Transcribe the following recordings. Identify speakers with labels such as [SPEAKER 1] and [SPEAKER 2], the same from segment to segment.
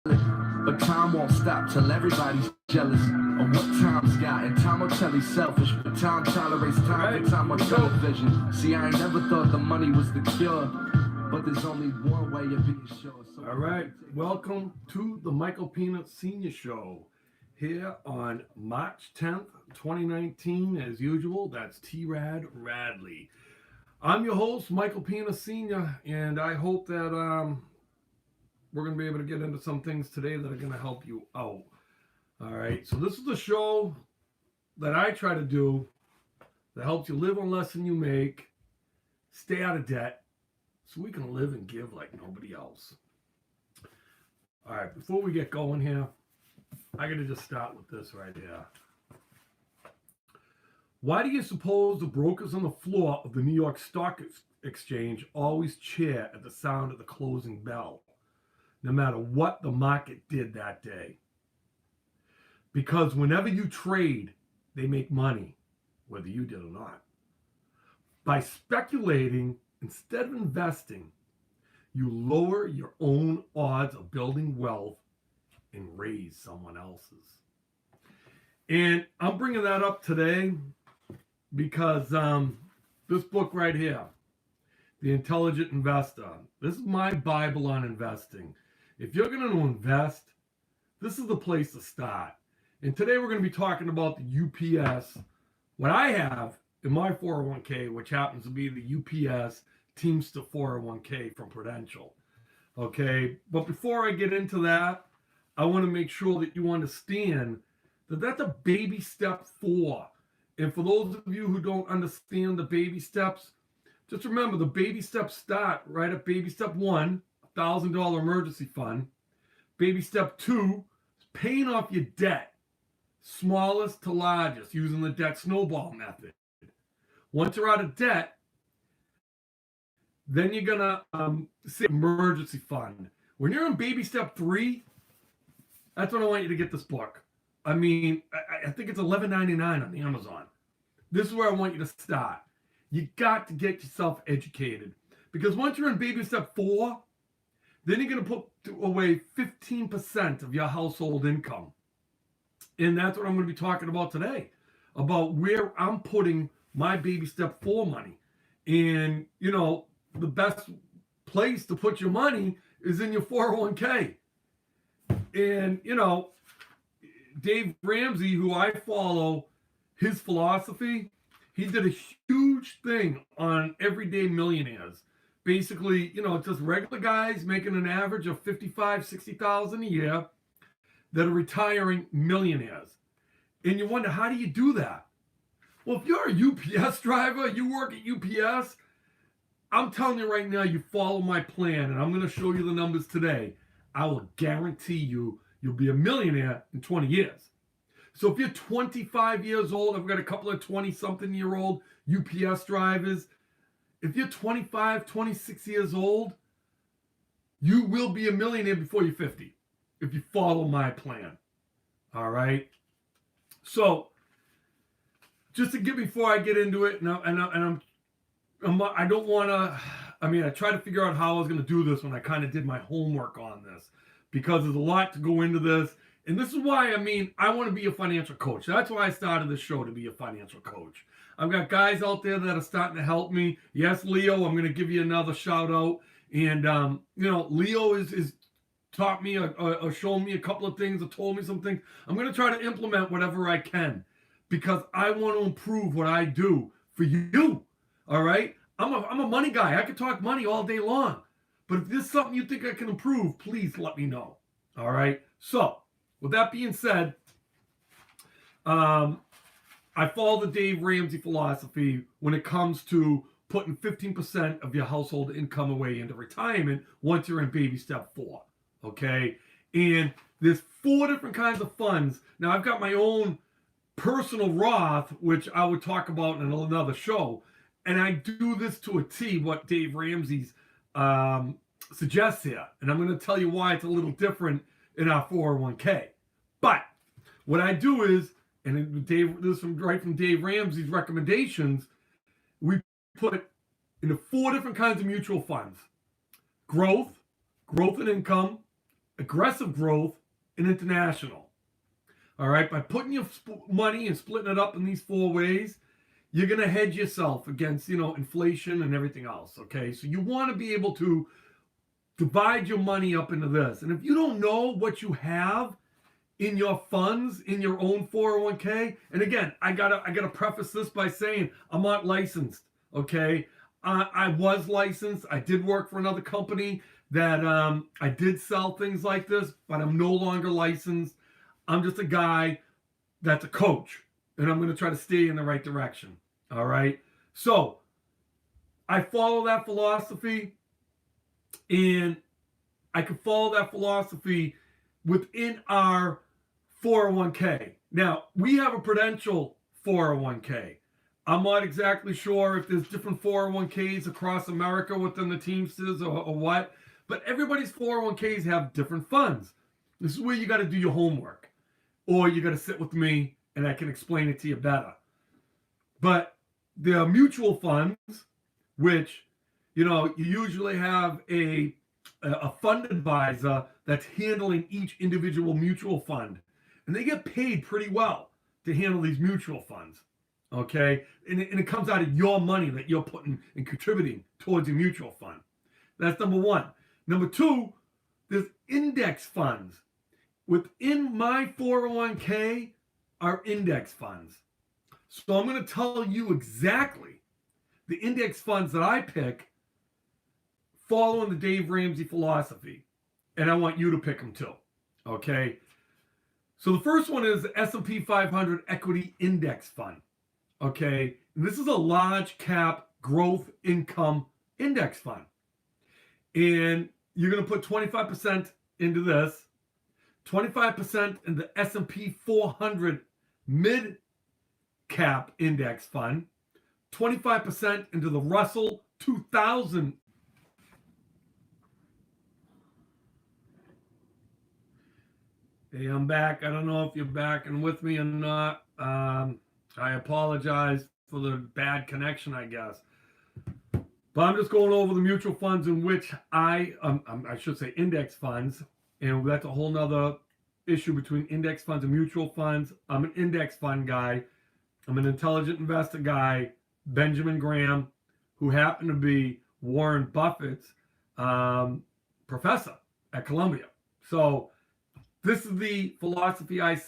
[SPEAKER 1] But time won't stop till everybody's jealous of what time's got. And time will tell he's selfish, but time tolerates time for time on television. See, I ain't never thought the money was the cure, but there's only one way of being sure. So
[SPEAKER 2] all right, welcome to the Michael Pina Sr. Show here on March 10th, 2019. As usual, that's T-Rad Radley. I'm your host, Michael Pina Sr., and I hope that we're going to be able to get into some things today that are going to help you out. All right, so this is the show that I try to do that helps you live on less than you make, stay out of debt, so we can live and give like nobody else. All right, before we get going here, I got to just start with this right here. Why do you suppose the brokers on the floor of the New York Stock Exchange always cheer at the sound of the closing bell, no matter what the market did that day? Because whenever you trade, they make money, whether you did or not. By speculating instead of investing, you lower your own odds of building wealth and raise someone else's. And I'm bringing that up today because this book right here, The Intelligent Investor, this is my Bible on investing. If you're going to invest, this is the place to start. And today we're going to be talking about the UPS, what I have in my 401k, which happens to be the UPS Teamster 401k from Prudential. Okay, but before I get into that, I want to make sure that you understand that that's a baby step 4. And for those of you who don't understand the baby steps, just remember the baby steps start right at baby step 1, $1,000 emergency fund. Baby step 2, paying off your debt, smallest to largest, using the debt snowball method. Once you're out of debt, then you're gonna say emergency fund. When you're in baby step 3, that's when I want you to get this book. I mean, I think it's $11.99 on the Amazon. This is where I want you to start. You got to get yourself educated, because once you're in baby step 4, then you're gonna put away 15% of your household income, and that's what I'm gonna be talking about today, about where I'm putting my baby step 4 money. And you know, the best place to put your money is in your 401k. And you know, Dave Ramsey, who I follow, his philosophy, he did a huge thing on Everyday Millionaires. Basically, you know, just regular guys making an average of $55,000, $60,000 a year that are retiring millionaires. And you wonder, how do you do that? Well, if you're a UPS driver, you work at UPS, I'm telling you right now, you follow my plan, and I'm going to show you the numbers today. I will guarantee you'll be a millionaire in 20 years. So if you're 25 years old, I've got a couple of 20-something-year-old UPS drivers. If you're 25, 26 years old, you will be a millionaire before you're 50 if you follow my plan. All right? So, just to get before I get into it, I don't want to, I tried to figure out how I was going to do this when I kind of did my homework on this, because there's a lot to go into this. And this is why, I want to be a financial coach. That's why I started this show, to be a financial coach. I've got guys out there that are starting to help me. Yes, Leo, I'm going to give you another shout out. And, Leo is taught me or shown me a couple of things or told me some things. I'm going to try to implement whatever I can, because I want to improve what I do for you. All right? I'm a money guy. I can talk money all day long. But if there's something you think I can improve, please let me know. All right? So, with that being said, I follow the Dave Ramsey philosophy when it comes to putting 15% of your household income away into retirement once you're in baby step 4. Okay? And there's 4 different kinds of funds. Now, I've got my own personal Roth, which I would talk about in another show. And I do this to a T, what Dave Ramsey's suggests here. And I'm going to tell you why it's a little different in our 401k. But what I do is, and this is right from Dave Ramsey's recommendations, we put into 4 different kinds of mutual funds: growth and income, aggressive growth, and international. All right, by putting your money and splitting it up in these 4 ways, you're going to hedge yourself against, inflation and everything else. Okay, so you want to be able to divide your money up into this. And if you don't know what you have in your funds, in your own 401k, and again, I gotta preface this by saying I'm not licensed. Okay, I was licensed. I did work for another company that I did sell things like this, but I'm no longer licensed. I'm just a guy that's a coach, and I'm going to try to stay in the right direction. All right. So I follow that philosophy, and I can follow that philosophy within our 401k. Now, we have a Prudential 401k. I'm not exactly sure if there's different 401ks across America within the Teamsters or what, but everybody's 401ks have different funds. This is where you got to do your homework, or you got to sit with me and I can explain it to you better. But there are mutual funds, which, you usually have a fund advisor that's handling each individual mutual fund. And they get paid pretty well to handle these mutual funds. Okay? And it comes out of your money that you're putting and contributing towards your mutual fund. That's number 1. Number 2, there's index funds. Within my 401k are index funds. So I'm going to tell you exactly the index funds that I pick following the Dave Ramsey philosophy. And I want you to pick them too. Okay? So the first one is the S&P 500 Equity Index Fund. Okay? And this is a large cap growth income index fund. And you're going to put 25% into this, 25% in the S&P 400 mid cap index fund, 25% into the Russell 2000. Hey, I'm back. I don't know if you're back and with me or not. I apologize for the bad connection, I guess. But I'm just going over the mutual funds in which I should say index funds. And that's a whole nother issue between index funds and mutual funds. I'm an index fund guy. I'm an intelligent investor guy. Benjamin Graham, who happened to be Warren Buffett's professor at Columbia. So this is the philosophy I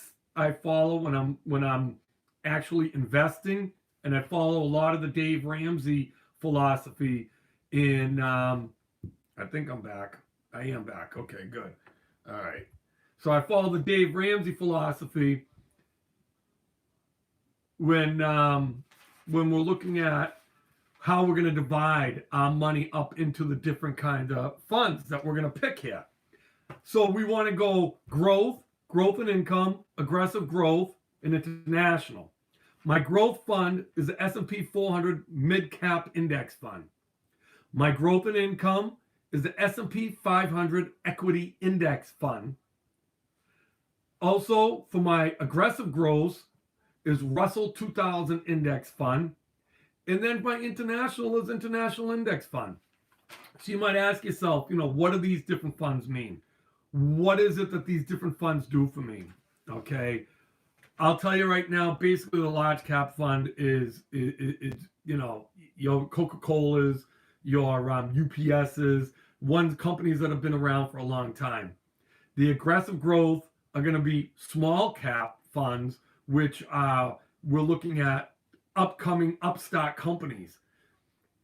[SPEAKER 2] follow when I'm actually investing, and I follow a lot of the Dave Ramsey philosophy in I think I'm back. I am back. Okay, good. All right. So I follow the Dave Ramsey philosophy when we're looking at how we're going to divide our money up into the different kind of funds that we're going to pick here. So we want to go growth and income, aggressive growth, and international. My growth fund is the S&P 400 Mid Cap Index Fund. My growth and income is the S&P 500 Equity Index Fund. Also, for my aggressive growth is Russell 2000 Index Fund. And then my international is International Index Fund. So you might ask yourself, what do these different funds mean? What is it that these different funds do for me? Okay. I'll tell you right now, basically the large cap fund is your Coca-Colas, your UPSs, companies that have been around for a long time. The aggressive growth are going to be small cap funds, which we're looking at upcoming upstart companies.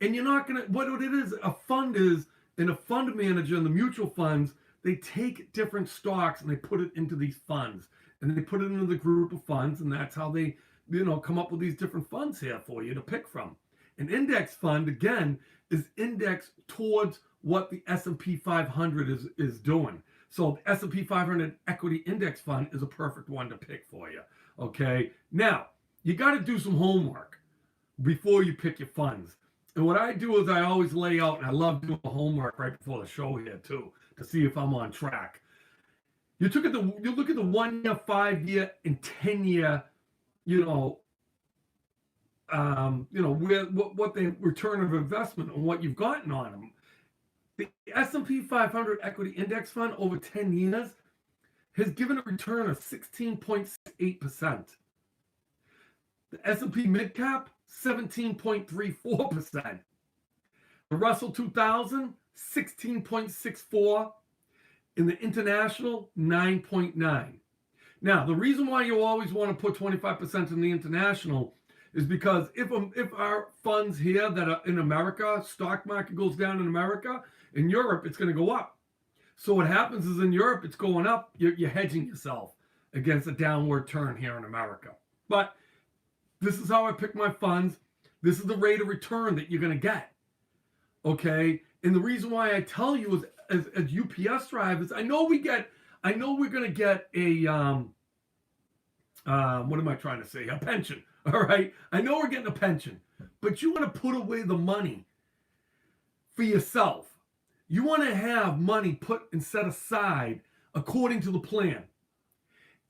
[SPEAKER 2] And you're not going to, what it is, a fund is, and a fund manager in the mutual funds, they take different stocks and they put it into these funds. And they put it into the group of funds, and that's how they, come up with these different funds here for you to pick from. An index fund, again, is indexed towards what the S&P 500 is doing. So the S&P 500 Equity Index Fund is a perfect one to pick for you. Okay? Now, you got to do some homework before you pick your funds. And what I do is I always lay out, and I love doing the homework right before the show here too, to see if I'm on track. You look at the 1 year, 5 year, and 10 year, what the return of investment and what you've gotten on them. The S&P 500 Equity Index Fund over 10 years has given a return of 16.8%. The S&P Midcap, 17.34%. The Russell 2000, 16.64%. In the international, 9.9%. Now, the reason why you always want to put 25% in the international is because if our funds here that are in America, stock market goes down in America, in Europe, it's going to go up. So what happens is in Europe, it's going up. You're hedging yourself against a downward turn here in America. But this is how I pick my funds. This is the rate of return that you're going to get. Okay? And the reason why I tell you is as UPS drivers, I know we're going to get a, what am I trying to say? A pension. All right? I know we're getting a pension. But you want to put away the money for yourself. You want to have money put and set aside according to the plan.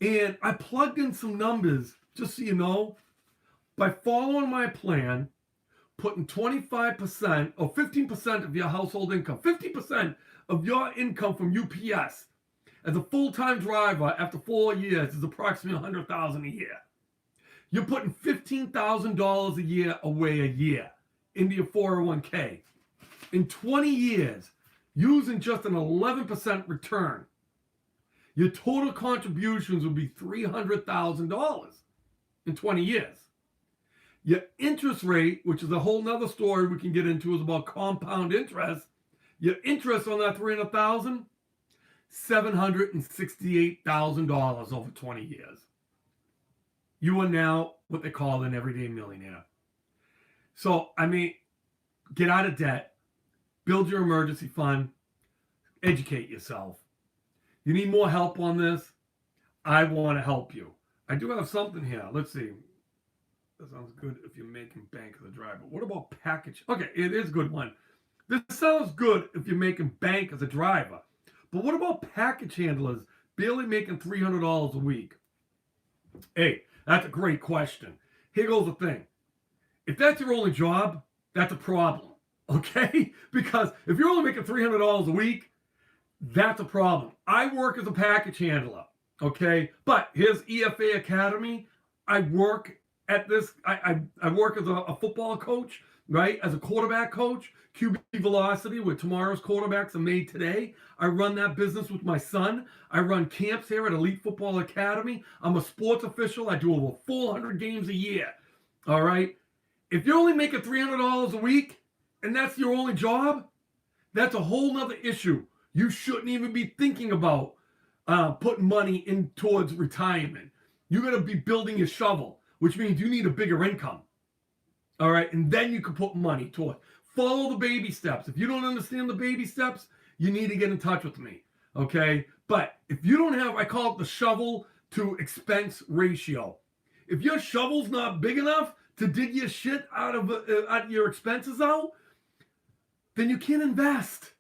[SPEAKER 2] And I plugged in some numbers, just so you know, by following my plan, putting 25% or 15% of your household income, 50% of your income from UPS as a full-time driver after 4 years is approximately $100,000 a year. You're putting $15,000 a year away a year into your 401k. In 20 years, using just an 11% return, your total contributions will be $300,000 in 20 years. Your interest rate, which is a whole nother story we can get into, is about compound interest. Your interest on that $300,000, $768,000 over 20 years. You are now what they call an everyday millionaire. So, I mean, get out of debt, build your emergency fund, educate yourself. You need more help on this? I want to help you. I do have something here. Let's see. That sounds good if you're making bank as a driver. What about package? Okay, it is a good one. This sounds good if you're making bank as a driver. But what about package handlers barely making $300 a week? Hey, that's a great question. Here goes the thing. If that's your only job, that's a problem. Okay? Because if you're only making $300 a week, that's a problem. I work as a package handler. Okay? But here's EFA Academy. I work at this. I work as a football coach, right? As a quarterback coach, QB Velocity, where tomorrow's quarterbacks are made today. I run that business with my son. I run camps here at Elite Football Academy. I'm a sports official. I do over 400 games a year. All right? If you're only making $300 a week and that's your only job, that's a whole nother issue. You shouldn't even be thinking about putting money in towards retirement. You're going to be building your shovel, which means you need a bigger income. All right? And then you can put money toward. Follow the baby steps. If you don't understand the baby steps, you need to get in touch with me. Okay? But if you don't have, I call it the shovel to expense ratio. If your shovel's not big enough to dig your shit out of your expenses out, then you can't invest.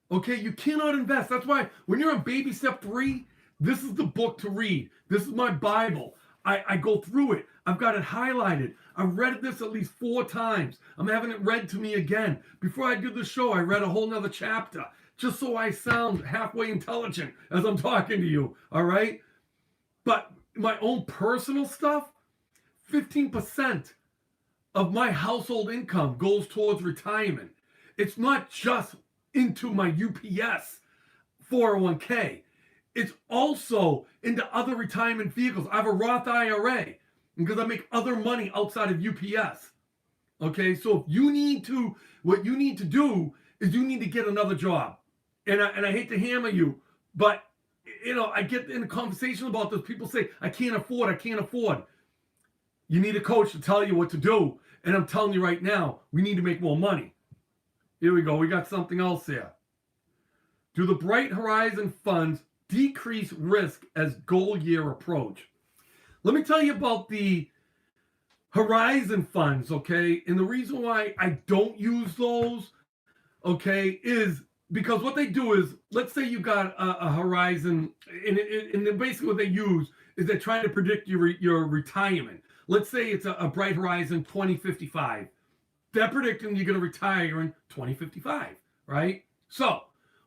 [SPEAKER 2] Okay? You cannot invest. That's why when you're on baby step 3, this is the book to read. This is my Bible. I go through it. I've got it highlighted. I've read this at least 4 times. I'm having it read to me again. Before I did the show, I read a whole nother chapter, just so I sound halfway intelligent as I'm talking to you, all right? But my own personal stuff, 15% of my household income goes towards retirement. It's not just into my UPS 401k. It's also into other retirement vehicles. I have a Roth IRA because I make other money outside of UPS. Okay, so if you need to, what you need to do is you need to get another job. And I hate to hammer you, but you know, I get in a conversation about this. People say, I can't afford. You need a coach to tell you what to do. And I'm telling you right now, we need to make more money. Here we go. We got something else here. Do the Bright Horizon funds decrease risk as goal year approach? Let me tell you about the Horizon funds, okay? And the reason why I don't use those, okay, is because what they do is, let's say you got a Horizon, and basically what they use is they're trying to predict your retirement. Let's say it's a Bright Horizon 2055. They're predicting you're going to retire in 2055, right? So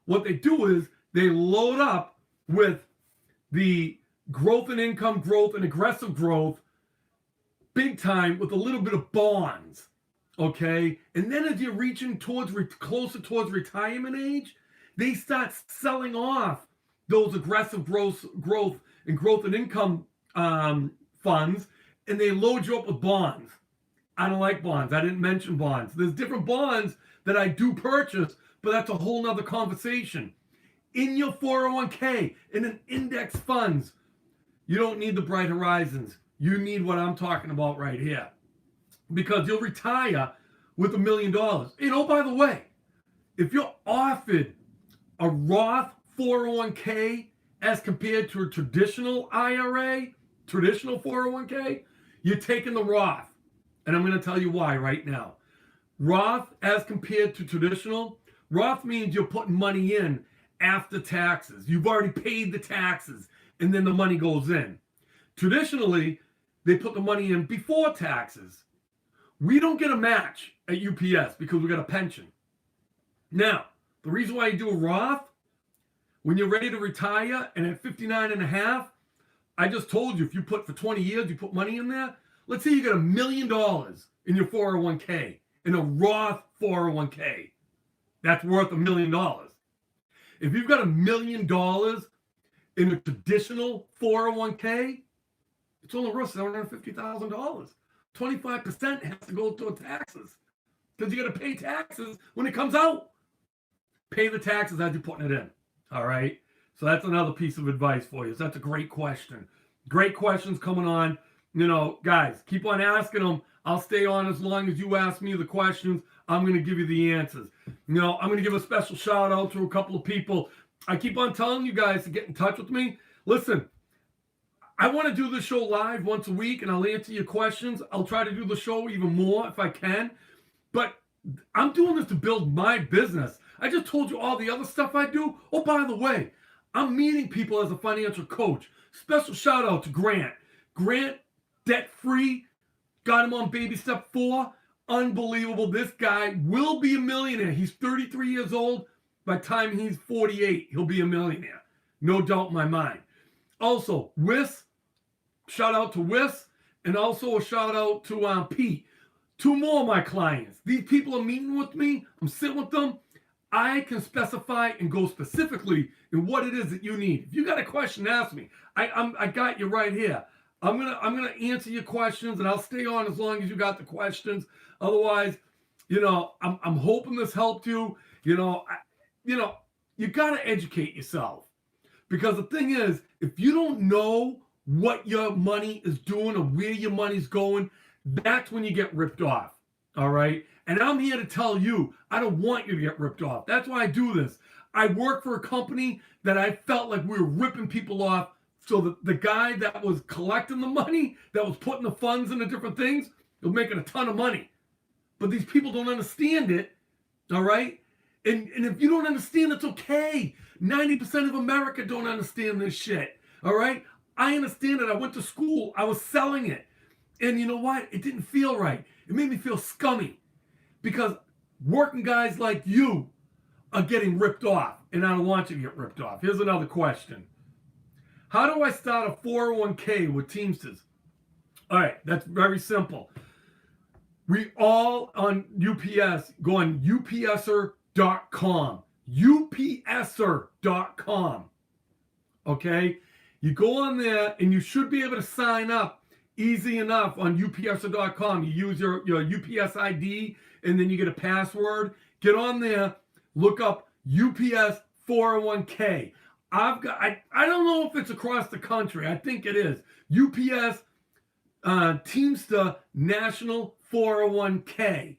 [SPEAKER 2] what they do is they load up with the growth and income growth and aggressive growth big time with a little bit of bonds. Okay. And then as you're reaching towards closer towards retirement age, they start selling off those aggressive growth and income funds, and they load you up with bonds. I don't like bonds. I didn't mention bonds. There's different bonds that I do purchase, but that's a whole nother conversation. In your 401k, in an index funds, you don't need the Bright Horizons. You need what I'm talking about right here. Because you'll retire with $1 million. And oh, by the way, if you're offered a Roth 401k as compared to a traditional IRA, traditional 401k, you're taking the Roth. And I'm going to tell you why right now. Roth as compared to traditional, Roth means you're putting money in after taxes. You've already paid the taxes and then the money goes in. Traditionally, they put the money in before taxes. We don't get a match at UPS because we got a pension. Now, the reason why you do a Roth, when you're ready to retire and at 59 and a half, I just told you, if you put for 20 years, you put money in there. Let's say you got $1 million in your 401k, in a Roth 401k. That's worth $1 million. If you've got $1 million in a traditional 401k, it's only worth $750,000. 25% has to go to taxes because you got to pay taxes when it comes out. Pay the taxes as you're putting it in. All right. So that's another piece of advice for you. So that's a great question. Great questions coming on. You know, guys, keep on asking them. I'll stay on as long as you ask me the questions. I'm going to give you the answers. You know, I'm going to give a special shout out to a couple of people. I keep on telling you guys to get in touch with me. Listen, I want to do the show live once a week and I'll answer your questions. I'll try to do the show even more if I can. But I'm doing this to build my business. I just told you all the other stuff I do. Oh, by the way, I'm meeting people as a financial coach. Special shout out to Grant. Grant, debt-free, got him on baby step 4. Unbelievable. This guy will be a millionaire. He's 33 years old. By the time he's 48, he'll be a millionaire. No doubt in my mind. Also, Wiss, shout out to Wiss, and also a shout out to Pete. 2 more of my clients. These people are meeting with me. I'm sitting with them. I can specify and go specifically in what it is that you need. If you got a question, ask me. I got you right here. I'm gonna answer your questions, and I'll stay on as long as you got the questions. Otherwise, you know, I'm hoping this helped you. You know, you gotta educate yourself, because the thing is, if you don't know what your money is doing or where your money's going, that's when you get ripped off. All right. And I'm here to tell you, I don't want you to get ripped off. That's why I do this. I work for a company that I felt like we were ripping people off. So that the guy that was collecting the money, that was putting the funds into different things, was making a ton of money. But these people don't understand it. All right. And if you don't understand, it's okay. 90% of America don't understand this shit. All right. I understand it. I went to school. I was selling it. And you know what? It didn't feel right. It made me feel scummy. Because working guys like you are getting ripped off. And I don't want you to get ripped off. Here's another question. How do I start a 401k with Teamsters? All right, that's very simple. We all on UPS go on upser.com. upser.com. Okay? You go on there and you should be able to sign up easy enough on upser.com. You use your UPS ID and then you get a password. Get on there, look up UPS 401k. I don't know if it's across the country. I think it is. UPS Teamster National 401k.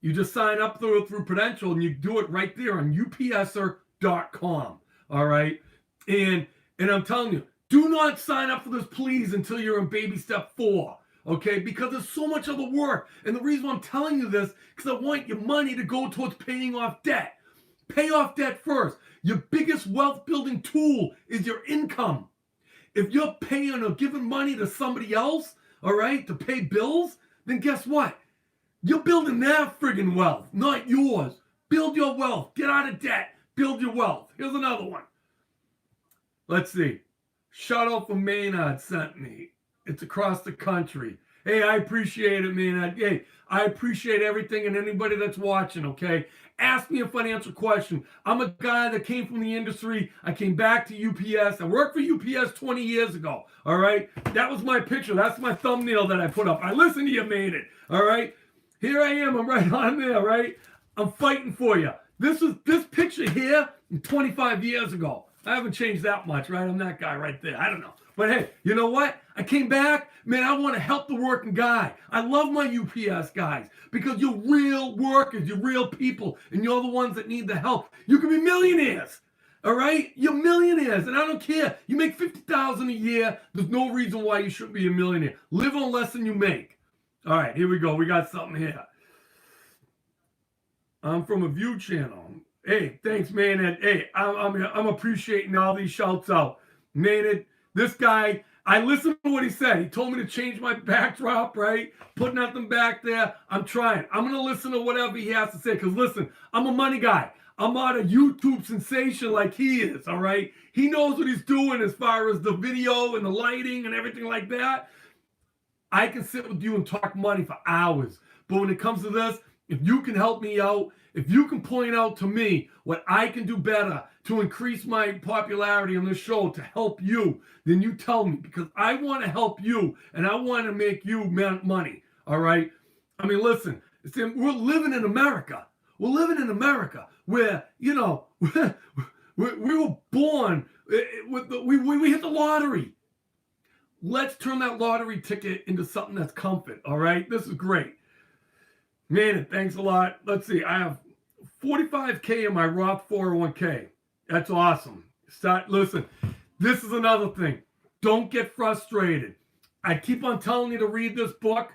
[SPEAKER 2] You just sign up through Prudential and you do it right there on upser.com. All right. And I'm telling you, do not sign up for this, please, until you're in baby step 4. Okay, because there's so much other work. And the reason I'm telling you this, because I want your money to go towards paying off debt. Pay off debt first. Your biggest wealth building tool is your income. If you're paying or giving money to somebody else, all right, to pay bills, then guess what? You're building their friggin' wealth, not yours. Build your wealth. Get out of debt. Build your wealth. Here's another one. Let's see. Shout out from Maynard sent me. It's across the country. Hey, I appreciate it, Maynard. Hey, I appreciate everything and anybody that's watching, okay? Ask me a financial question. I'm a guy that came from the industry. I came back to UPS. I worked for UPS 20 years ago, all right? That was my picture. That's my thumbnail that I put up. I listened to you, made it, all right? Here I am. I'm right on there, right? I'm fighting for you. This picture here 25 years ago. I haven't changed that much, right? I'm that guy right there. I don't know. But hey, you know what? I came back, man, I want to help the working guy. I love my UPS guys because you're real workers, you're real people, and you're the ones that need the help. You can be millionaires, all right? You're millionaires, and I don't care. You make $50,000 a year. There's no reason why you shouldn't be a millionaire. Live on less than you make. All right, here we go. We got something here. I'm from a View channel. Hey, thanks, man. Hey, I'm appreciating all these shouts out. Man, this guy, I listened to what he said. He told me to change my backdrop, right? Put nothing back there. I'm trying. I'm going to listen to whatever he has to say. Because listen, I'm a money guy. I'm not a YouTube sensation like he is, all right? He knows what he's doing as far as the video and the lighting and everything like that. I can sit with you and talk money for hours. But when it comes to this, if you can help me out, if you can point out to me what I can do better to increase my popularity on this show to help you, then you tell me, because I want to help you and I want to make you money, all right? I mean, listen, we're living in America. We're living in America where, you know, we were born, we hit the lottery. Let's turn that lottery ticket into something that's comfort, all right? This is great. Man, thanks a lot. Let's see. I have 45K in my Roth 401k. That's awesome. Listen, this is another thing. Don't get frustrated. I keep on telling you to read this book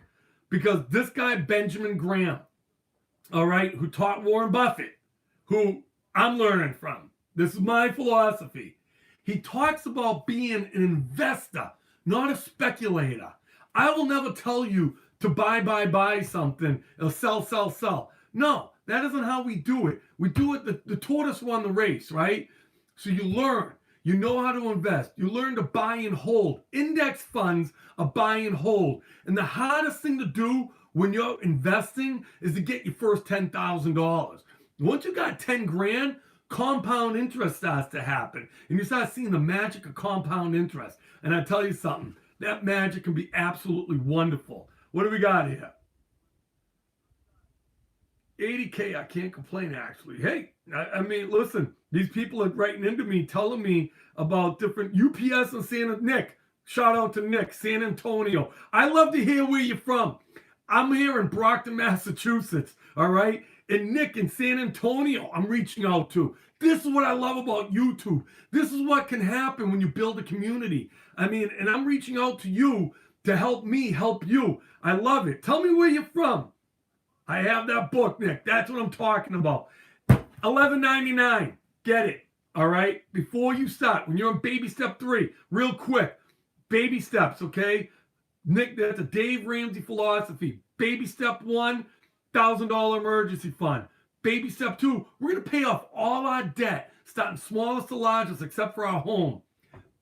[SPEAKER 2] because this guy, Benjamin Graham, all right, who taught Warren Buffett, who I'm learning from. This is my philosophy. He talks about being an investor, not a speculator. I will never tell you to buy something, or sell. No, that isn't how we do it. We do it, the tortoise won the race, right? So you learn, you know how to invest. You learn to buy and hold. Index funds are buy and hold. And the hardest thing to do when you're investing is to get your first $10,000. Once you got 10 grand, compound interest starts to happen. And you start seeing the magic of compound interest. And I tell you something, that magic can be absolutely wonderful. What do we got here? 80K, I can't complain, actually. Hey, I mean, listen, these people are writing into me, telling me about different UPS and Nick. Shout out to Nick, San Antonio. I love to hear where you're from. I'm here in Brockton, Massachusetts, all right? And Nick in San Antonio, I'm reaching out to. This is what I love about YouTube. This is what can happen when you build a community. I mean, and I'm reaching out to you to help me help you. I love it. Tell me where you're from. I have that book, Nick. That's what I'm talking about. $11.99. Get it. All right? Before you start, when you're on baby step 3, real quick. Baby steps, okay? Nick, that's a Dave Ramsey philosophy. Baby step 1, $1,000 emergency fund. Baby step 2, we're going to pay off all our debt, starting smallest to largest, except for our home.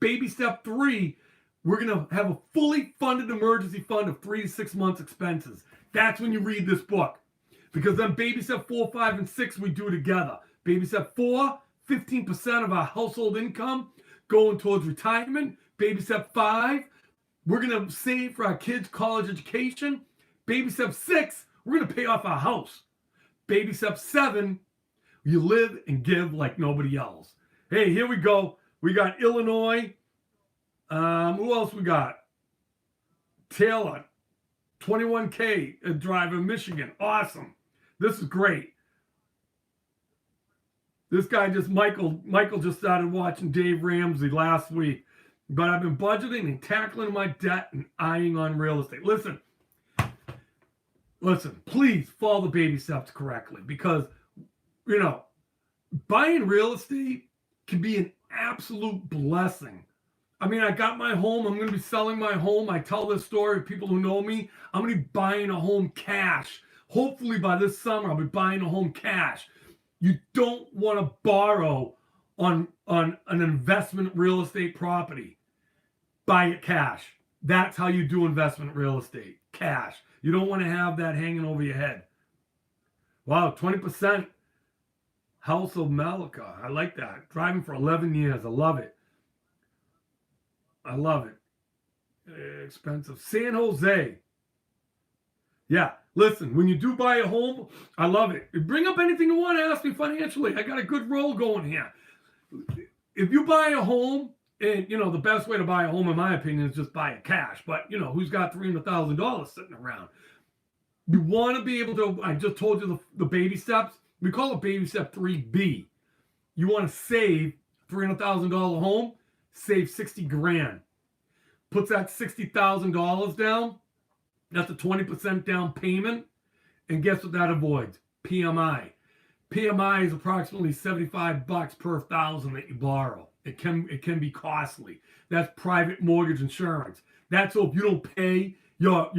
[SPEAKER 2] Baby step 3, we're going to have a fully funded emergency fund of 3 to 6 months expenses. That's when you read this book. Because then baby step 4, 5, and 6, we do together. Baby step 4, 15% of our household income going towards retirement. Baby step 5, we're going to save for our kids' college education. Baby step 6, we're going to pay off our house. Baby step 7, you live and give like nobody else. Hey, here we go. We got Illinois. Who else we got? Taylor, 21K driver, Michigan. Awesome. This is great. This guy Michael just started watching Dave Ramsey last week. But I've been budgeting and tackling my debt and eyeing on real estate. Listen, please follow the baby steps correctly because, you know, buying real estate can be an absolute blessing. I mean, I got my home. I'm going to be selling my home. I tell this story to people who know me. I'm going to be buying a home cash. Hopefully by this summer, I'll be buying a home cash. You don't want to borrow on an investment real estate property. Buy it cash. That's how you do investment real estate. Cash. You don't want to have that hanging over your head. Wow, 20% House of Malika. I like that. Driving for 11 years. I love it. I love it. Expensive. San Jose. Yeah, listen, when you do buy a home, I love it. Bring up anything you want to ask me financially. I got a good roll going here. If you buy a home, and, you know, the best way to buy a home, in my opinion, is just buy it cash. But, you know, who's got $300,000 sitting around? You want to be able to, I just told you the baby steps. We call it baby step 3B. You want to save $300,000 home, save 60 grand. Puts that $60,000 down. That's a 20% down payment. And guess what that avoids? PMI. PMI is approximately $75 per thousand that you borrow. It can be costly. That's private mortgage insurance. That's so if you don't pay your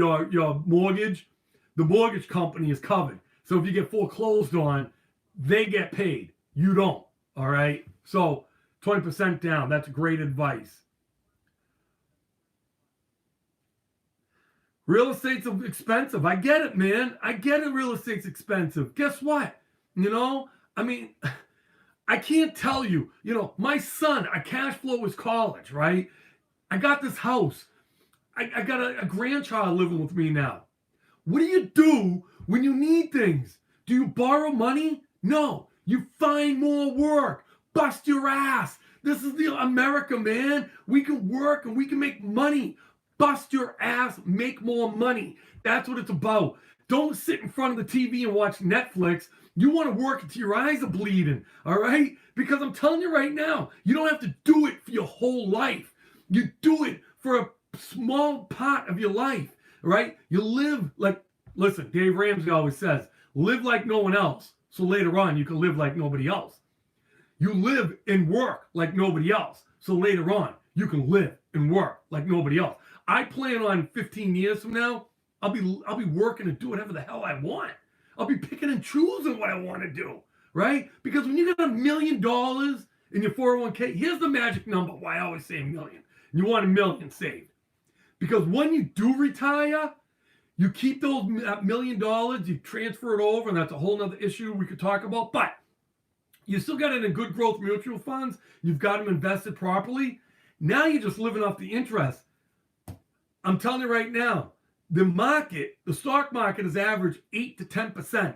[SPEAKER 2] mortgage, the mortgage company is covered. So if you get foreclosed on, they get paid. You don't. All right. So 20% down. That's great advice. Real estate's expensive. I get it, man. I get it. Real estate's expensive. Guess what? You know, I mean, I can't tell you, you know, my son, I cash flow his college, right? I got this house. I got a grandchild living with me now. What do you do when you need things? Do you borrow money? No. You find more work. Bust your ass. This is the America, man. We can work and we can make money. Bust your ass, make more money. That's what it's about. Don't sit in front of the TV and watch Netflix. You want to work until your eyes are bleeding, all right? Because I'm telling you right now, you don't have to do it for your whole life. You do it for a small part of your life, right? You live like, listen, Dave Ramsey always says, live like no one else. So later on, you can live like nobody else. You live and work like nobody else. So later on, you can live and work like nobody else. I plan on 15 years from now, I'll be working and do whatever the hell I want. I'll be picking and choosing what I want to do, right? Because when you got $1 million in your 401k, here's the magic number why I always say $1 million. You want $1 million saved. Because when you do retire, you keep that $1 million, you transfer it over, and that's a whole nother issue we could talk about. But you still got it in good growth mutual funds. You've got them invested properly. Now you're just living off the interest. I'm telling you right now, the stock market has averaged 8 to 10%.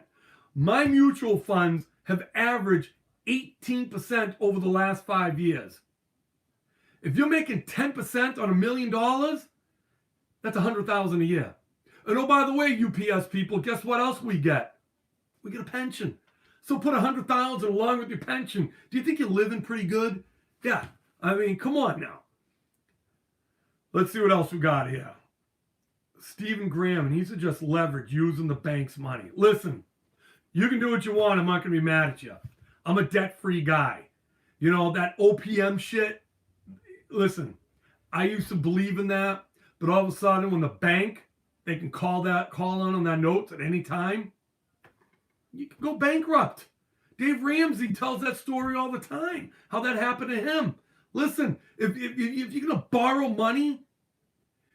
[SPEAKER 2] My mutual funds have averaged 18% over the last 5 years. If you're making 10% on $1 million, that's $100,000 a year. And oh, by the way, UPS people, guess what else we get? We get a pension. So put $100,000 along with your pension. Do you think you're living pretty good? Yeah. I mean, come on now. Let's see what else we got here. Stephen Graham, and he suggests leverage using the bank's money. Listen, you can do what you want. I'm not going to be mad at you. I'm a debt-free guy. You know, that OPM shit, listen, I used to believe in that, but all of a sudden when the bank, they can call on that notes at any time, you can go bankrupt. Dave Ramsey tells that story all the time, how that happened to him. Listen, if you're going to borrow money,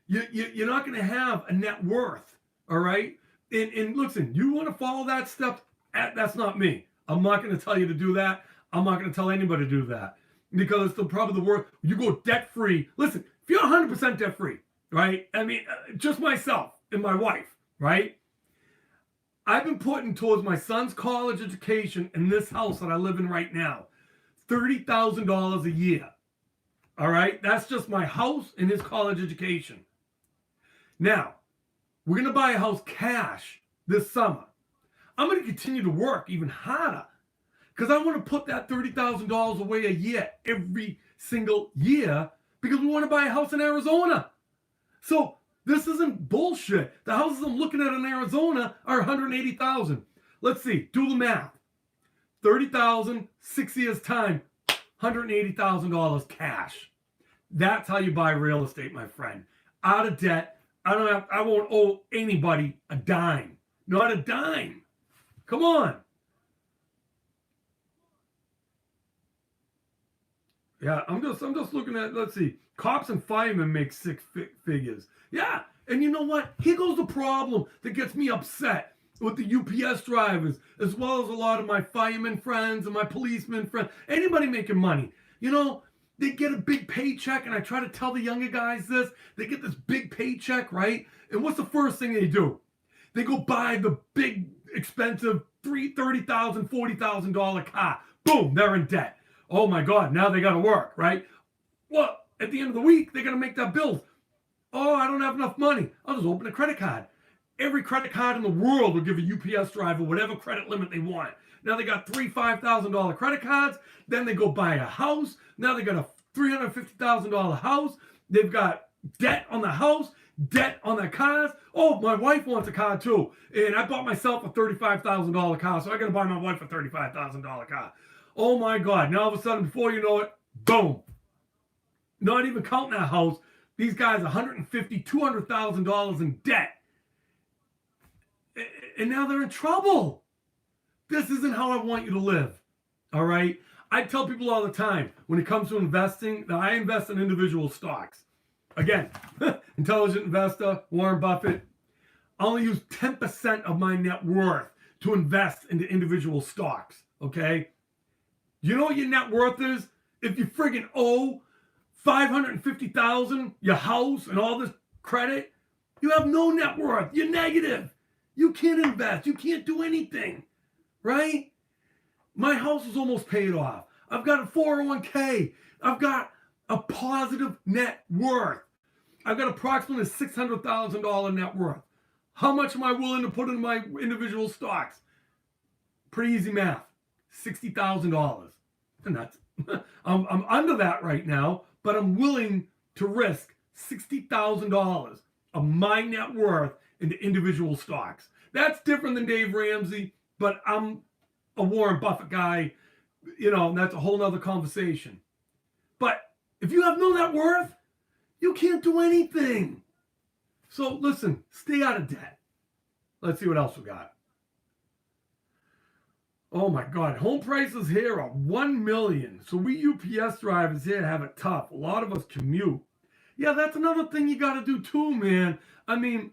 [SPEAKER 2] you're not going to have a net worth, all right? And listen, you want to follow that step, that's not me. I'm not going to tell you to do that. I'm not going to tell anybody to do that. Because it's probably the worst. You go debt-free. Listen, if you're 100% debt-free, right? I mean, just myself and my wife, right? I've been putting towards my son's college education in this house that I live in right now, $30,000 a year. All right? That's just my house and his college education. Now, we're going to buy a house cash this summer. I'm going to continue to work even harder because I want to put that $30,000 away a year every single year because we want to buy a house in Arizona. So this isn't bullshit. The houses I'm looking at in Arizona are $180,000. Let's see. Do the math. $30,000, 6 years time, $180,000 cash. That's how you buy real estate, my friend. Out of debt. I won't owe anybody a dime. Not a dime. Come on. Yeah, I'm just looking at, let's see, cops and firemen make six figures. Yeah, and you know what? Here goes the problem that gets me upset with the UPS drivers, as well as a lot of my fireman friends and my policeman friends, anybody making money. You know, they get a big paycheck, and I try to tell the younger guys this. They get this big paycheck, right? And what's the first thing they do? They go buy the big, expensive $30,000, $40,000 car. Boom, they're in debt. Oh my God, now they got to work, right? Well, at the end of the week, they got to make that bill. Oh, I don't have enough money. I'll just open a credit card. Every credit card in the world will give a UPS driver whatever credit limit they want. Now they got $5,000 credit cards. Then they go buy a house. Now they got a $350,000 house. They've got debt on the house, debt on their cars. Oh, my wife wants a car too. And I bought myself a $35,000 car, so I got to buy my wife a $35,000 car. Oh my God. Now all of a sudden, before you know it, boom. Not even counting that house, these guys $150,000, $200,000 in debt. And now they're in trouble. This isn't how I want you to live. All right? I tell people all the time, when it comes to investing, that I invest in individual stocks. Again, intelligent investor, Warren Buffett, I only use 10% of my net worth to invest into individual stocks. Okay? You know what your net worth is? If you friggin' owe $550,000, your house and all this credit, you have no net worth. You're negative. You can't invest. You can't do anything, right? My house is almost paid off. I've got a 401k. I've got a positive net worth. I've got approximately $600,000 net worth. How much am I willing to put in my individual stocks? Pretty easy math. $60,000. And that's, I'm under that right now, but I'm willing to risk $60,000 of my net worth into individual stocks. That's different than Dave Ramsey, but I'm a Warren Buffett guy, you know, and that's a whole nother conversation. But if you have no net worth, you can't do anything. So listen, stay out of debt. Let's see what else we got. Oh my God, home prices here are $1 million. So we UPS drivers here have it tough. A lot of us commute. Yeah, that's another thing you got to do too, man. I mean,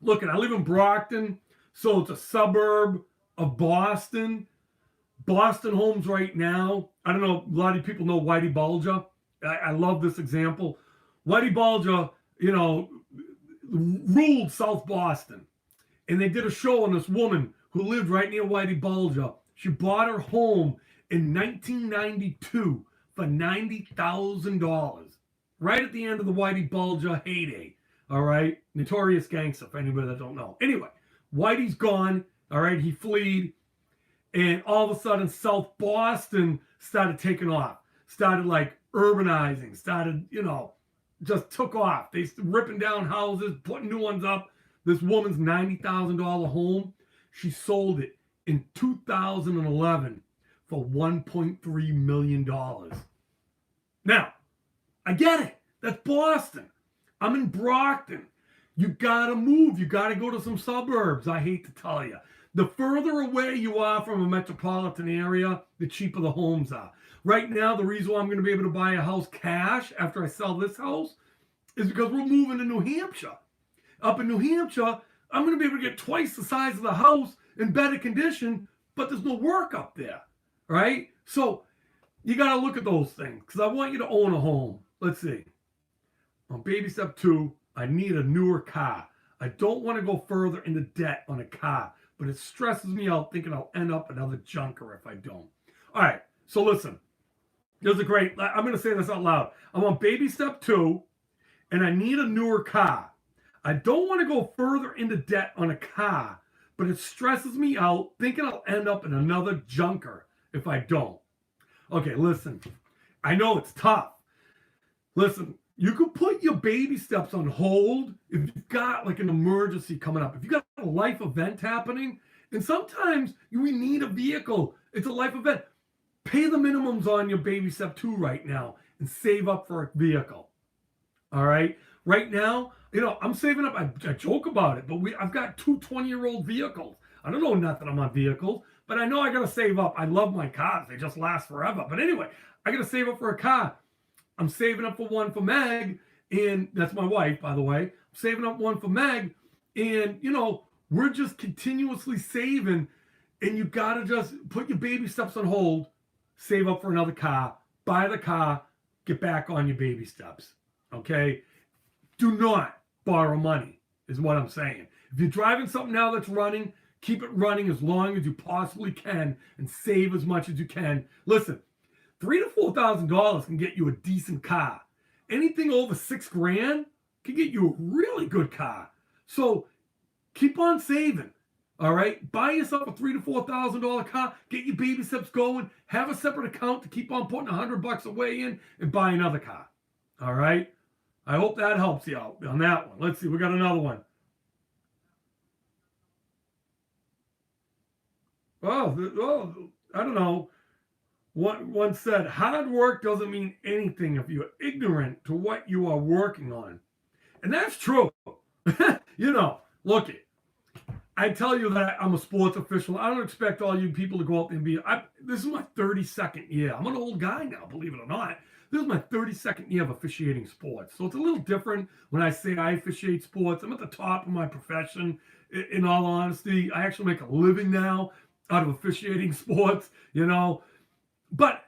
[SPEAKER 2] look, I live in Brockton, so it's a suburb of Boston. Boston homes right now, I don't know, a lot of people know Whitey Bulger. I love this example. Whitey Bulger, you know, ruled South Boston. And they did a show on this woman who lived right near Whitey Bulger. She bought her home in 1992 for $90,000. Right at the end of the Whitey Bulger heyday. All right? Notorious gangster, for anybody that don't know. Anyway, Whitey's gone. All right? He fled. And all of a sudden, South Boston started taking off. Started like urbanizing. Started, you know, just took off. They ripping down houses, putting new ones up. This woman's $90,000 home, she sold it in 2011 for $1.3 million. Now, I get it. That's Boston. I'm in Brockton. You gotta move. You gotta go to some suburbs, I hate to tell you. The further away you are from a metropolitan area, the cheaper the homes are. Right now, the reason why I'm going to be able to buy a house cash after I sell this house is because we're moving to New Hampshire. Up in New Hampshire, I'm going to be able to get twice the size of the house in better condition, but there's no work up there, right? So you got to look at those things because I want you to own a home. Let's see. On baby step 2, I need a newer car. I don't want to go further into debt on a car, but it stresses me out thinking I'll end up another junker if I don't. All right, so listen. There's a great, I'm going to say this out loud. I'm on baby step 2, and I need a newer car. I don't want to go further into debt on a car, but it stresses me out thinking I'll end up in another junker if I don't. Okay, listen. I know it's tough. Listen, you could put your baby steps on hold if you've got like an emergency coming up. If you've got a life event happening, and sometimes we need a vehicle. It's a life event. Pay the minimums on your baby step 2 right now and save up for a vehicle. All right? Right now, you know, I'm saving up. I joke about it, but I've got 2 20-year-old vehicles. I don't know nothing about vehicles, but I know I got to save up. I love my cars. They just last forever. But anyway, I got to save up for a car. I'm saving up for one for Meg, and that's my wife, by the way. I'm saving up one for Meg, and, you know, we're just continuously saving, and you got to just put your baby steps on hold, save up for another car, buy the car, get back on your baby steps, okay? Do not borrow money, is what I'm saying. If you're driving something now that's running, keep it running as long as you possibly can and save as much as you can. Listen, $3,000 to $4,000 can get you a decent car. Anything over $6,000 can get you a really good car. So keep on saving. All right, buy yourself a $3,000 to $4,000 car. Get your baby steps going. Have a separate account to keep on putting $100 away in, and buy another car. All right. I hope that helps you out on that one. Let's see. We got another one. Oh, I don't know. One said, hard work doesn't mean anything if you're ignorant to what you are working on. And that's true. You know, look it. I tell you that I'm a sports official. I don't expect all you people to go out there and be. This is my 32nd year. I'm an old guy now, believe it or not. This is my 32nd year of officiating sports. So it's a little different when I say I officiate sports. I'm at the top of my profession. In all honesty, I actually make a living now out of officiating sports, you know. But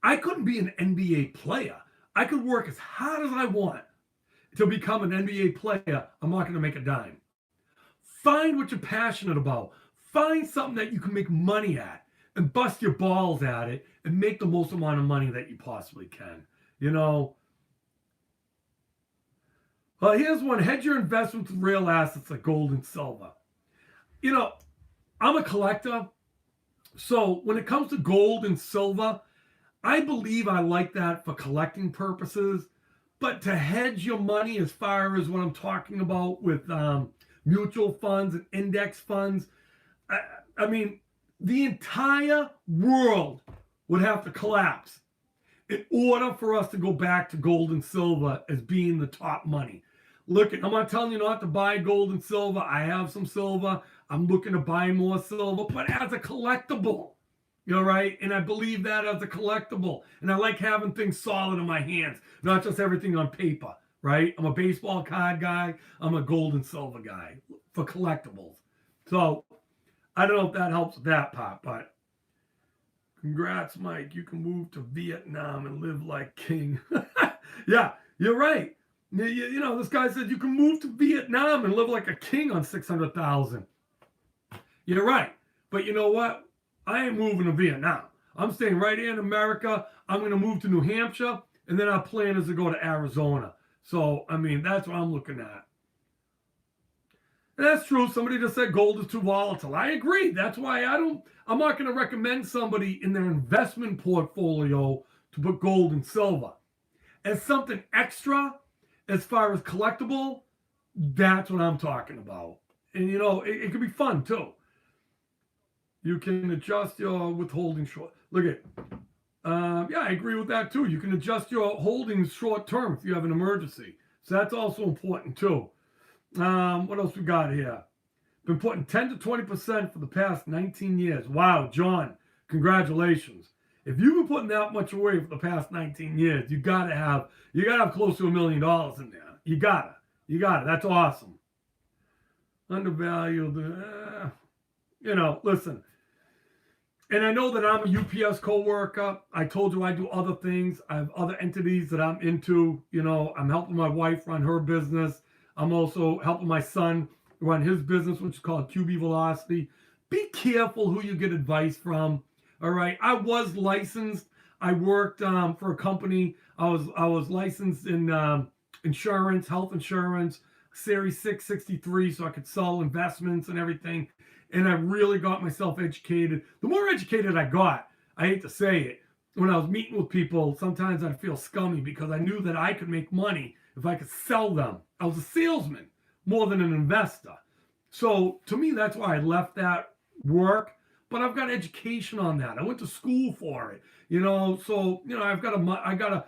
[SPEAKER 2] I couldn't be an NBA player. I could work as hard as I want to become an NBA player. I'm not going to make a dime. Find what you're passionate about. Find something that you can make money at and bust your balls at it and make the most amount of money that you possibly can. You know, here's one. Hedge your investments with real assets like gold and silver. You know, I'm a collector. So when it comes to gold and silver, I believe I like that for collecting purposes. But to hedge your money as far as what I'm talking about with mutual funds and index funds, I mean, the entire world would have to collapse in order for us to go back to gold and silver as being the top money. Look, I'm not telling you not to buy gold and silver. I have some silver. I'm looking to buy more silver, but as a collectible, you know, right? And I believe that as a collectible. And I like having things solid in my hands, not just everything on paper, right? I'm a baseball card guy. I'm a gold and silver guy for collectibles. So I don't know if that helps with that part, but congrats, Mike. You can move to Vietnam and live like king. Yeah, you're right. You know, this guy said you can move to Vietnam and live like a king on $600,000. You're right. But you know what? I ain't moving to Vietnam. I'm staying right here in America. I'm going to move to New Hampshire, and then our plan is to go to Arizona. So, I mean, that's what I'm looking at. And that's true. Somebody just said gold is too volatile. I agree. That's why I'm not going to recommend somebody in their investment portfolio to put gold and silver. As something extra, as far as collectible, that's what I'm talking about. And, you know, it could be fun, too. You can adjust your withholding short. Look at, yeah, I agree with that too. You can adjust your holdings short term if you have an emergency. So that's also important too. What else we got here? Been putting 10 to 20% for the past 19 years. Wow, John, congratulations. If you've been putting that much away for the past 19 years, you gotta have close to $1 million in there. You gotta. That's awesome. Undervalued. You know, listen. And I know that I'm a UPS co-worker. I told you I do other things. I have other entities that I'm into. You know, I'm helping my wife run her business. I'm also helping my son run his business, which is called QB Velocity. Be careful who you get advice from. All right. I was licensed. I worked for a company. I was licensed in insurance, health insurance, Series 663, so I could sell investments and everything. And I really got myself educated. The more educated I got, I hate to say it, when I was meeting with people, sometimes I'd feel scummy because I knew that I could make money if I could sell them. I was a salesman more than an investor. So to me, that's why I left that work. But I've got education on that. I went to school for it, you know. So you know, I got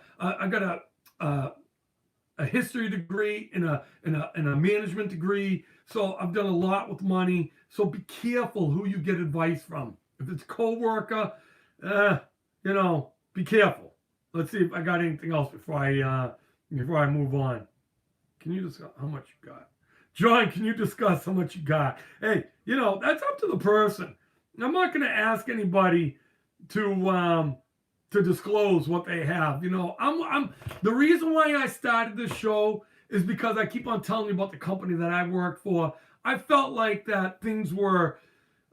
[SPEAKER 2] a history degree and a management degree. So I've done a lot with money. So be careful who you get advice from. If it's a coworker, you know, be careful. Let's see if I got anything else before I move on. Can you discuss how much you got? John, can you discuss how much you got? Hey, that's up to the person. I'm not going to ask anybody to disclose what they have. I'm the reason why I started this show is because I keep on telling you about the company that I work for. I felt like that things were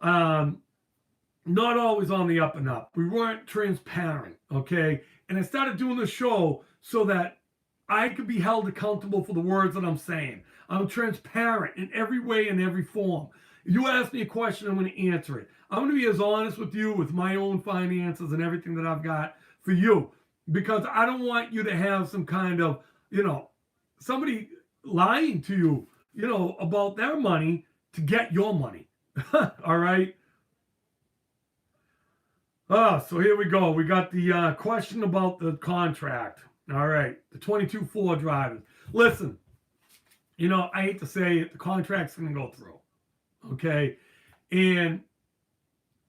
[SPEAKER 2] not always on the up and up. We weren't transparent, okay? And I started doing the show so that I could be held accountable for the words that I'm saying. I'm transparent in every way, in every form. You ask me a question, I'm going to answer it. I'm going to be as honest with you with my own finances and everything that I've got for you, because I don't want you to have some kind of, somebody lying to you, about their money to get your money. All right. So here we go. We got the question about the contract. All right. The 22-4 drivers. Listen, I hate to say it, the contract's going to go through. Okay. And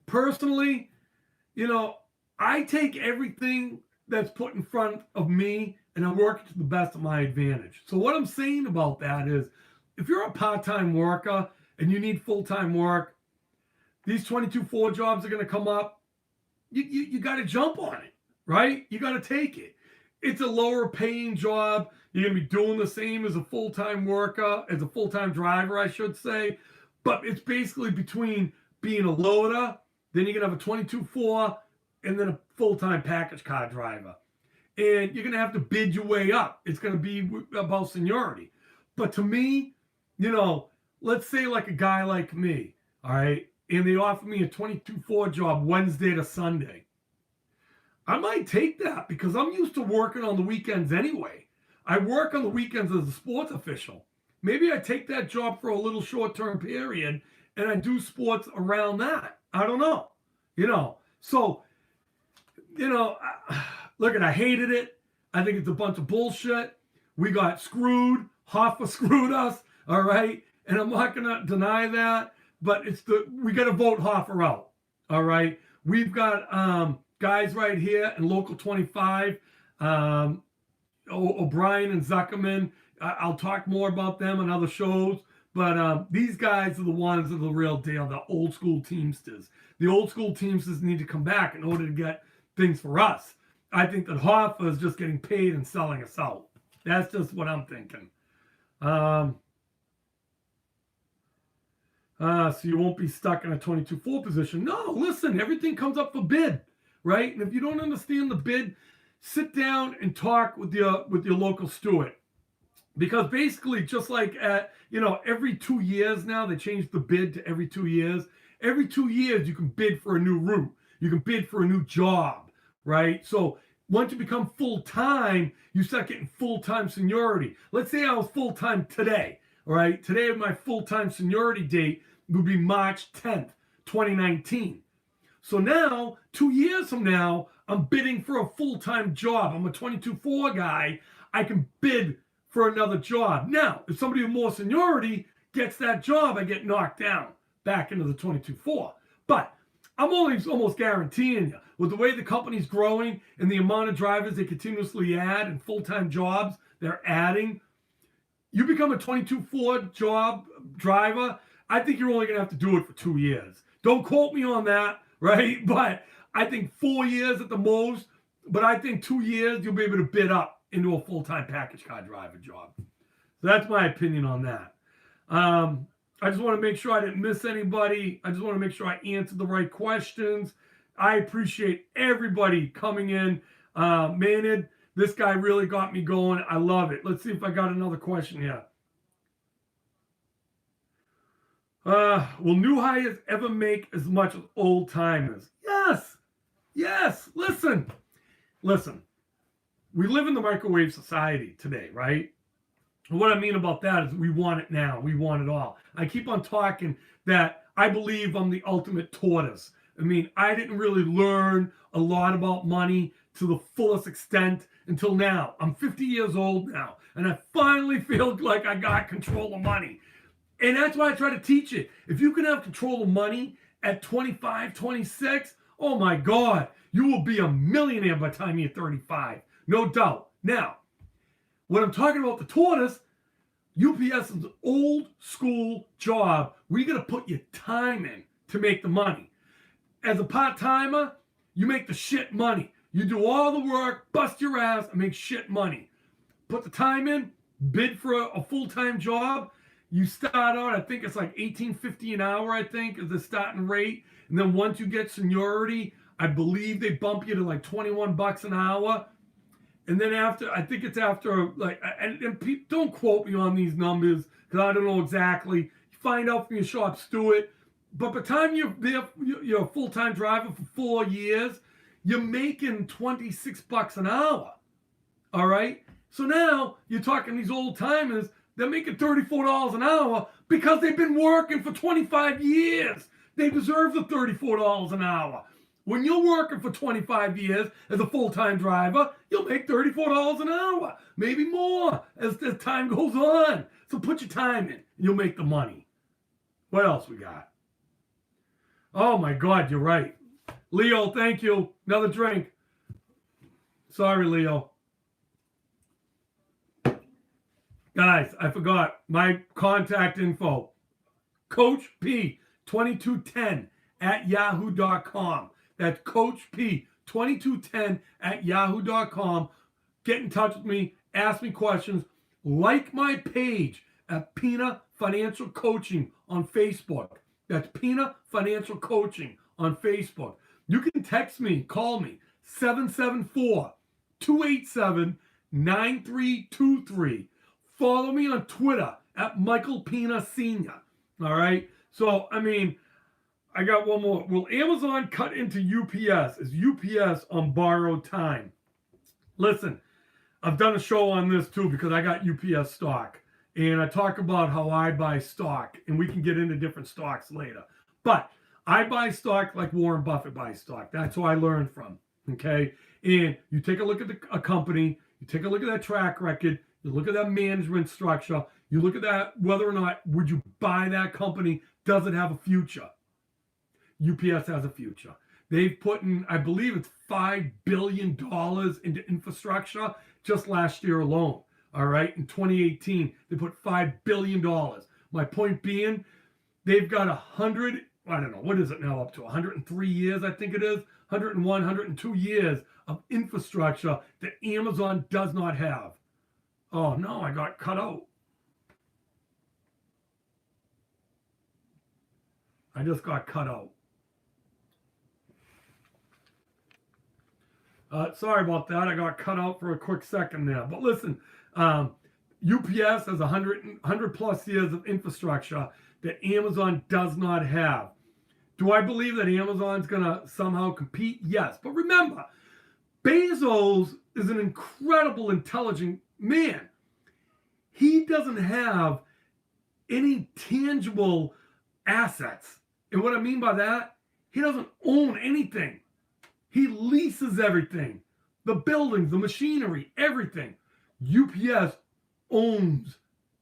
[SPEAKER 2] personally, I take everything that's put in front of me and I work to the best of my advantage. So what I'm saying about that is, if you're a part-time worker and you need full-time work, these 22-4 jobs are going to come up. You got to jump on it, right? You got to take it. It's a lower paying job. You're going to be doing the same as a full-time worker, as a full-time driver, I should say. But it's basically between being a loader, then you're going to have a 22-4, and then a full-time package car driver. And you're going to have to bid your way up. It's going to be about seniority. But to me, let's say like a guy like me, all right, and they offer me a 22-4 job Wednesday to Sunday. I might take that because I'm used to working on the weekends anyway. I work on the weekends as a sports official. Maybe I take that job for a little short-term period and I do sports around that. I don't know. So, look, I hated it. I think it's a bunch of bullshit. We got screwed. Hoffa screwed us, all right? And I'm not going to deny that, but we got to vote Hoffa out, all right? We've got guys right here in Local 25, O'Brien and Zuckerman. I'll talk more about them on other shows, but these guys are the ones that are the real deal, the old school Teamsters. The old school Teamsters need to come back in order to get things for us. I think that Hoffa is just getting paid and selling us out. That's just what I'm thinking. So you won't be stuck in a 22-4 position. No, listen, everything comes up for bid, right? And if you don't understand the bid, sit down and talk with your local steward. Because basically, just like every 2 years now, they changed the bid to every 2 years. Every 2 years, you can bid for a new route. You can bid for a new job, right? So once you become full-time, you start getting full-time seniority. Let's say I was full-time today, all right? Today, my full-time seniority date would be March 10th, 2019. So now, 2 years from now, I'm bidding for a full-time job. I'm a 22-4 guy. I can bid for another job. Now, if somebody with more seniority gets that job, I get knocked down back into the 22-4. But I'm almost guaranteeing you, with the way the company's growing and the amount of drivers they continuously add and full-time jobs they're adding, you become a 22-4 job driver, I think you're only going to have to do it for 2 years. Don't quote me on that, right? But I think 4 years at the most, but I think 2 years you'll be able to bid up into a full-time package car driver job. So that's my opinion on that. I just want to make sure I didn't miss anybody. I just want to make sure I answered the right questions. I appreciate everybody coming in. Maynard, this guy really got me going. I love it. Let's see if I got another question here. Will new hires ever make as much as old timers? Yes. Yes. Listen. We live in the microwave society today, right? What I mean about that is we want it now. We want it all. I keep on talking that I believe I'm the ultimate tortoise. I mean, I didn't really learn a lot about money to the fullest extent until now. I'm 50 years old now, and I finally feel like I got control of money. And that's why I try to teach it. If you can have control of money at 25, 26, oh my God, you will be a millionaire by the time you're 35. No doubt. Now, when I'm talking about the tortoise, UPS is an old school job where you got to put your time in to make the money. As a part-timer, you make the shit money. You do all the work, bust your ass, and make shit money. Put the time in, bid for a full-time job. You start out, I think it's like $18.50 an hour, I think, is the starting rate. And then once you get seniority, I believe they bump you to like $21 an hour. And then after, I think it's after, like, and don't quote me on these numbers, because I don't know exactly. You find out from your shop steward. But by the time you're a full-time driver for 4 years, you're making $26 an hour. All right? So now you're talking these old timers, they're making $34 an hour because they've been working for 25 years. They deserve the $34 an hour. When you're working for 25 years as a full-time driver, you'll make $34 an hour, maybe more as time goes on. So put your time in, and you'll make the money. What else we got? Oh my God, you're right. Leo, thank you. Another drink. Sorry, Leo. Guys, I forgot my contact info. Coach P 2210 at yahoo.com. That's Coach P 2210 at yahoo.com. Get in touch with me. Ask me questions. Like my page at Pina Financial Coaching on Facebook. That's Pina Financial Coaching on Facebook. You can text me, call me, 774-287-9323. Follow me on Twitter at Michael Pina Sr. All right? So, I mean, I got one more. Will Amazon cut into UPS? Is UPS on borrowed time? Listen, I've done a show on this too because I got UPS stock. And I talk about how I buy stock. And we can get into different stocks later. But I buy stock like Warren Buffett buys stock. That's who I learned from. Okay? And you take a look at a company. You take a look at that track record. You look at that management structure. You look at that, whether or not would you buy that company. Does it have a future? UPS has a future. They've put in, I believe it's $5 billion into infrastructure just last year alone. All right. In 2018, they put $5 billion. My point being, they've got 100, I don't know, what is it now up to? 103 years, I think it is. 101, 102 years of infrastructure that Amazon does not have. Oh no, I got cut out. I just got cut out. Sorry about that. I got cut out for a quick second there. But listen, UPS has 100 plus years of infrastructure that Amazon does not have. Do I believe that Amazon's going to somehow compete? Yes. But remember, Bezos is an incredible, intelligent man. He doesn't have any tangible assets. And what I mean by that, he doesn't own anything. He leases everything. The buildings, the machinery, everything. UPS owns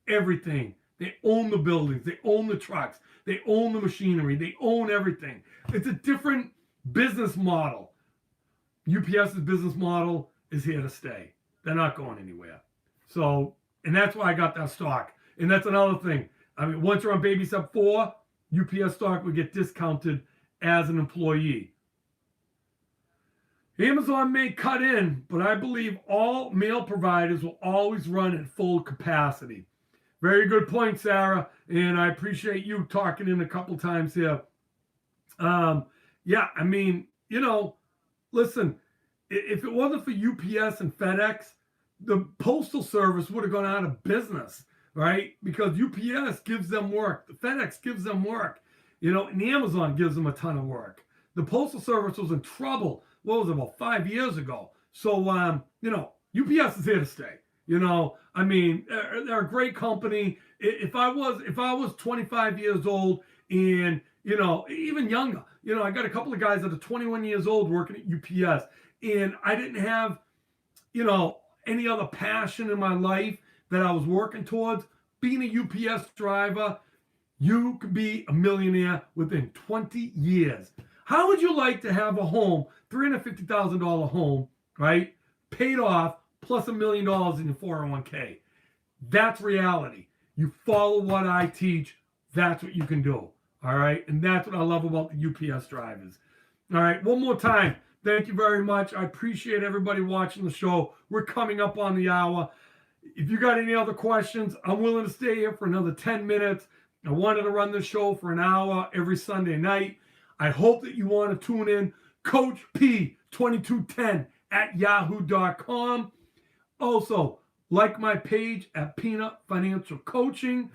[SPEAKER 2] everything. They own the buildings. They own the trucks. They own the machinery. They own everything. It's a different business model. UPS's business model is here to stay. They're not going anywhere. So, and that's why I got that stock. And that's another thing. I mean, once you're on baby step 4, UPS stock will get discounted as an employee. Amazon may cut in, but I believe all mail providers will always run at full capacity. Very good point, Sarah, and I appreciate you talking in a couple times here. Yeah, I mean, you know, listen, if it wasn't for UPS and FedEx, the Postal Service would have gone out of business, right? Because UPS gives them work. The FedEx gives them work. You know, and Amazon gives them a ton of work. The Postal Service was in trouble, what was it, about 5 years ago. So, you know, UPS is here to stay. You know, I mean, they're a great company. If I was 25 years old and, you know, even younger, you know, I got a couple of guys that are 21 years old working at UPS, and I didn't have, you know, any other passion in my life that I was working towards. Being a UPS driver, you could be a millionaire within 20 years. How would you like to have a home, $350,000 home, right? Paid off plus $1 million in your 401k. That's reality. You follow what I teach. That's what you can do. All right. And that's what I love about the UPS drivers. All right. One more time. Thank you very much. I appreciate everybody watching the show. We're coming up on the hour. If you got any other questions, I'm willing to stay here for another 10 minutes. I wanted to run this show for an hour every Sunday night. I hope that you want to tune in. Coach P 2210 at yahoo.com. Also, like my page at Peanut Financial Coaching.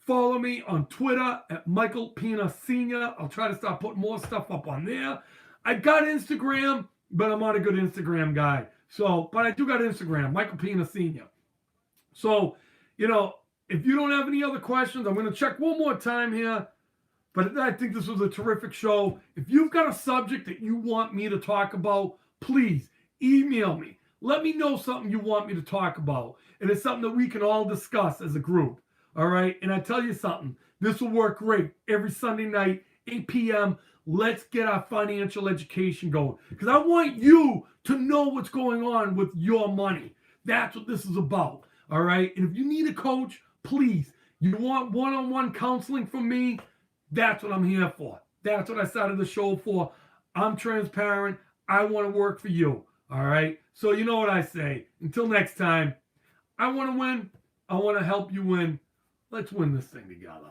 [SPEAKER 2] Follow me on Twitter at Michael Pina Sr. I'll try to start putting more stuff up on there. I got Instagram, but I'm not a good Instagram guy. But I do got Instagram, Michael Pina Sr. So, if you don't have any other questions, I'm going to check one more time here. But I think this was a terrific show. If you've got a subject that you want me to talk about, please email me. Let me know something you want me to talk about. And it's something that we can all discuss as a group. All right? And I tell you something. This will work great every Sunday night, 8 p.m. Let's get our financial education going. Because I want you to know what's going on with your money. That's what this is about. All right? And if you need a coach, please, you want one-on-one counseling from me, that's what I'm here for. That's what I started the show for. I'm transparent. I want to work for you. All right? So you know what I say. Until next time, I want to win. I want to help you win. Let's win this thing together.